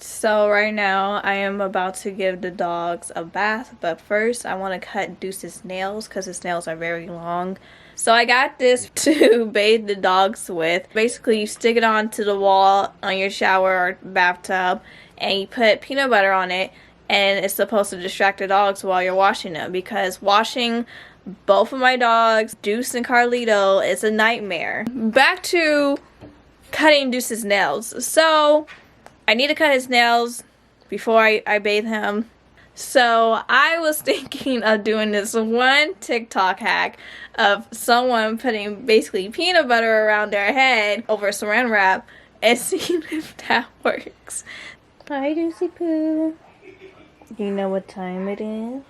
So right now I am about to give the dogs a bath, but first I want to cut Deuce's nails because his nails are very long. So I got this to bathe the dogs with. Basically you stick it onto the wall on your shower or bathtub and you put peanut butter on it, and it's supposed to distract the dogs while you're washing them, because washing both of my dogs, Deuce and Carlito, is a nightmare. Back to cutting Deuce's nails. So I need to cut his nails before I bathe him. So I was thinking of doing this one TikTok hack of someone putting basically peanut butter around their head over saran wrap and seeing if that works. Hi, Deucey Poo. Do you know what time it is?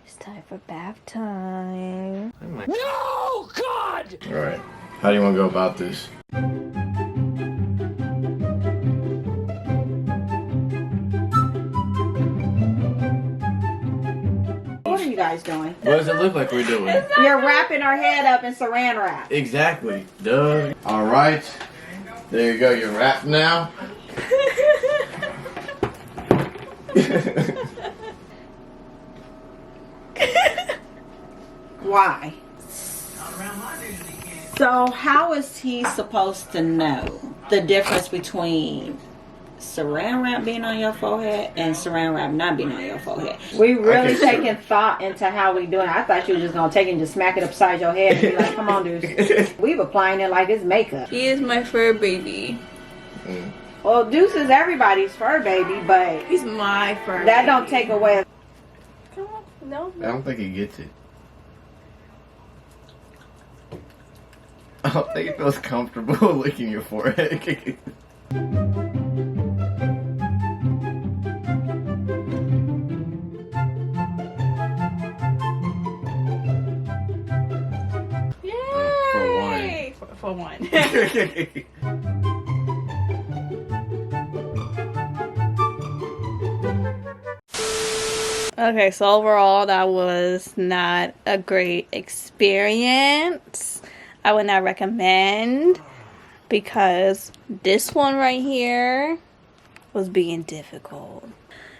It's time for bath time. No, God! Alright, how do you want to go about this? What are you guys doing? What does it look like we're doing? You're wrapping our head up in saran wrap. Exactly, duh. Alright, there you go, you're wrapped now. Why? So how is he supposed to know the difference between saran wrap being on your forehead and saran wrap not being on your forehead? We really taking thought into how we doing it. I thought you were just gonna take it and just smack it upside your head and be like, come on, Deuce. We've applying it like it's makeup. He is my fur baby. Well, Deuce is everybody's fur baby, but He's my fur baby. that don't take away. Come on. No. I don't think he gets it. I don't think it feels comfortable licking your forehead. Yay! For one. Okay, so overall that was not a great experience. I would not recommend, because this one right here was being difficult.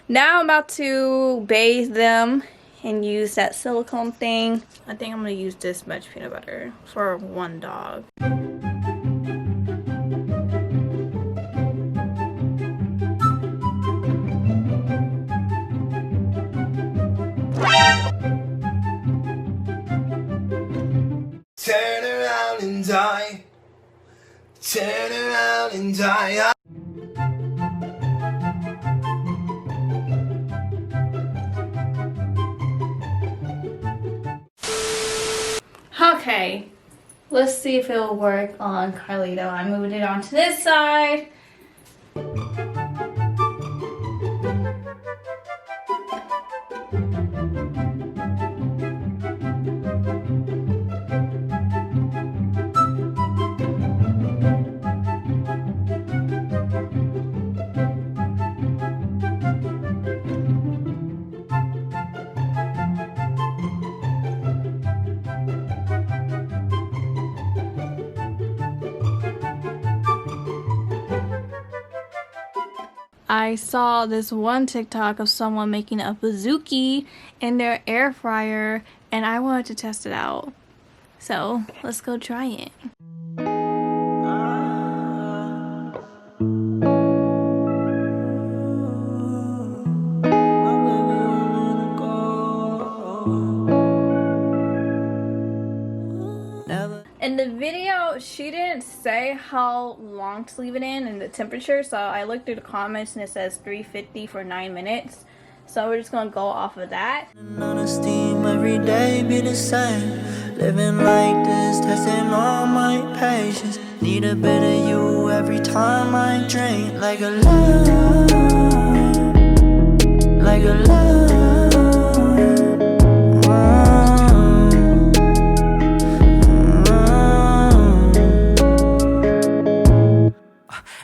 Now I'm about to bathe them and use that silicone thing. I think I'm gonna use this much peanut butter for one dog. Turn around and die. Turn around and die. Okay, let's see if it'll work on Carlito. I moved it onto this side. I saw this one TikTok of someone making a bazooki in their air fryer, and I wanted to test it out. So let's go try it. In the video, she didn't say how long to leave it in and the temperature, so I looked through the comments and it says 350 for 9 minutes. So we're just gonna go off of that. On a steam every day be the same. Living like this, testing all my patience. Need a bit of you every time I drink. Like a love, like a love.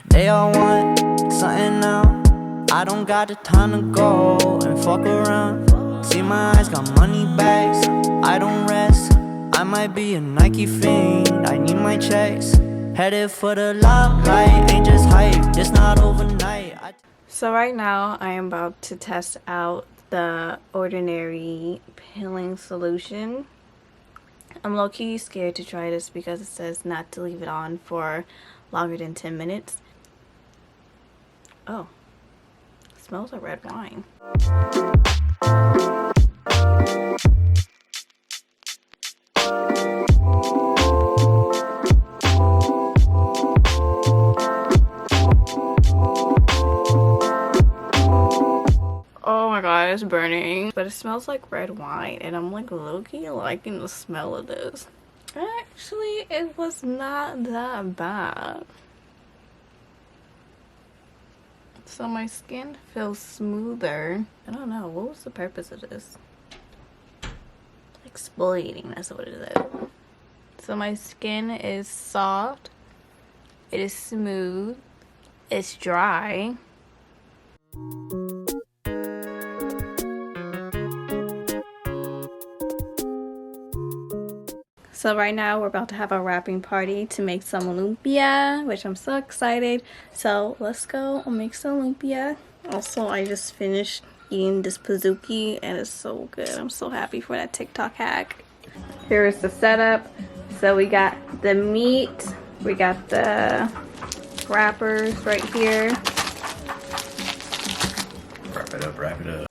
They all want something now. I don't got the time to go and fuck around. See my eyes got money bags. I don't rest. I might be a Nike fiend. I need my checks. Headed for the limelight. Ain't just hype. It's not overnight. So right now I am about to test out the Ordinary peeling solution. I'm low-key scared to try this because it says not to leave it on for longer than 10 minutes. Oh, it smells like red wine. Oh my god, it's burning. But it smells like red wine and I'm like low-key liking the smell of this. Actually, it was not that bad. So my skin feels smoother. I don't know, what was the purpose of this? Exfoliating, that's what it is. So my skin is soft. It is smooth. It's dry. So right now we're about to have a wrapping party to make some lumpia, which I'm so excited. So let's go make some lumpia. Also, I just finished eating this pizookie and it's so good. I'm so happy for that TikTok hack. Here is the setup. So we got the meat, we got the wrappers right here. Wrap it up, wrap it up.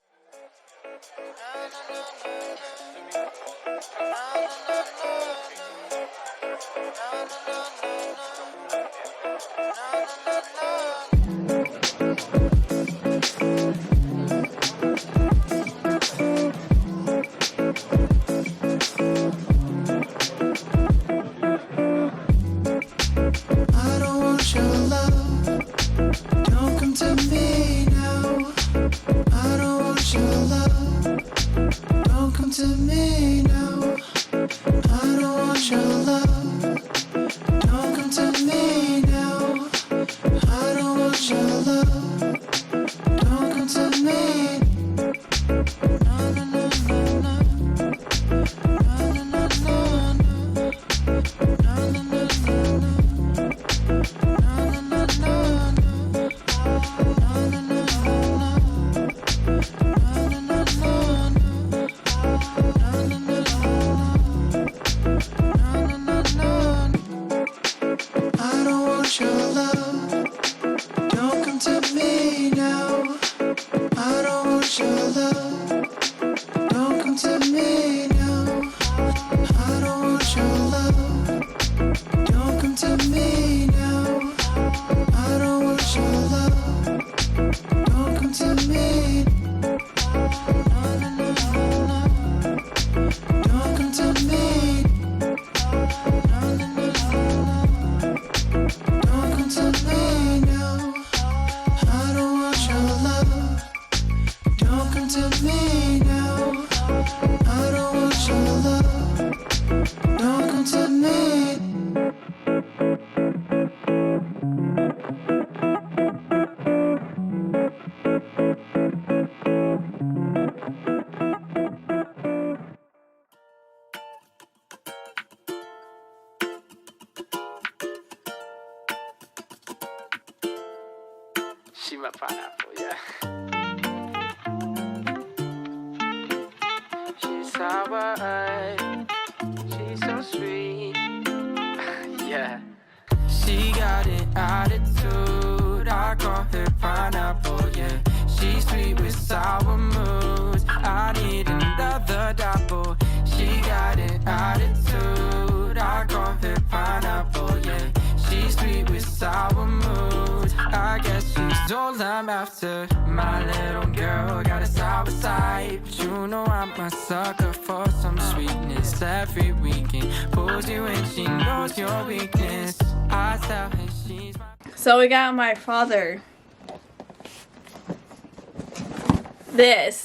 She my pineapple, yeah. She's sour, she's so sweet. Yeah. She got an attitude, I call her pineapple, yeah. She's sweet with sour moods, I need another double. She got an attitude, I call her pineapple, yeah. She's sweet with sour moods, I guess she's all I'm after. My little girl got a sour side, but you know I'm a sucker for some sweetness. Every weekend pulls you in, she knows your weakness. I tell her she's my... So we got my father this.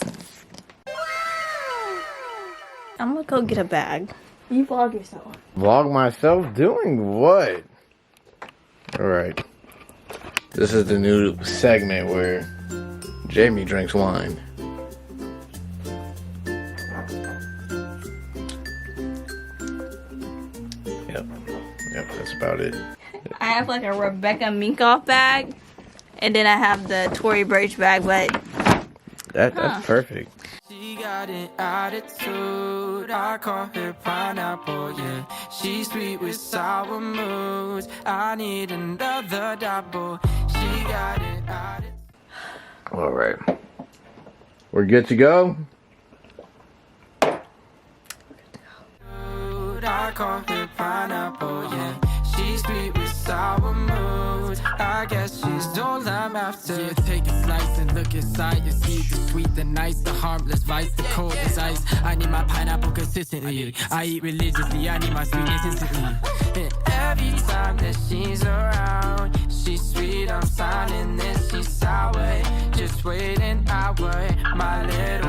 I'm gonna go get a bag. You vlog yourself. Vlog myself doing what? Alright. This is the new segment where Jamie drinks wine. Yep, that's about it. I have like a Rebecca Minkoff bag And then I have the Tory Burch bag, but That's perfect. She got an attitude, I call her pineapple, yeah. She's sweet with sour moods, I need another double. She got an attitude. All right. We're good to go? I call her pineapple, yeah. She's sweet with sour moods, I guess she's all I'm after. Yeah, take a slice and look inside. You see the sweet, the nice, the harmless vice, the cold as ice. I need my pineapple consistently. I eat religiously, I need my sweetness instantly. And every time that she's around, she's sweet, I'm silent, then she's sour. Just wait an hour, my little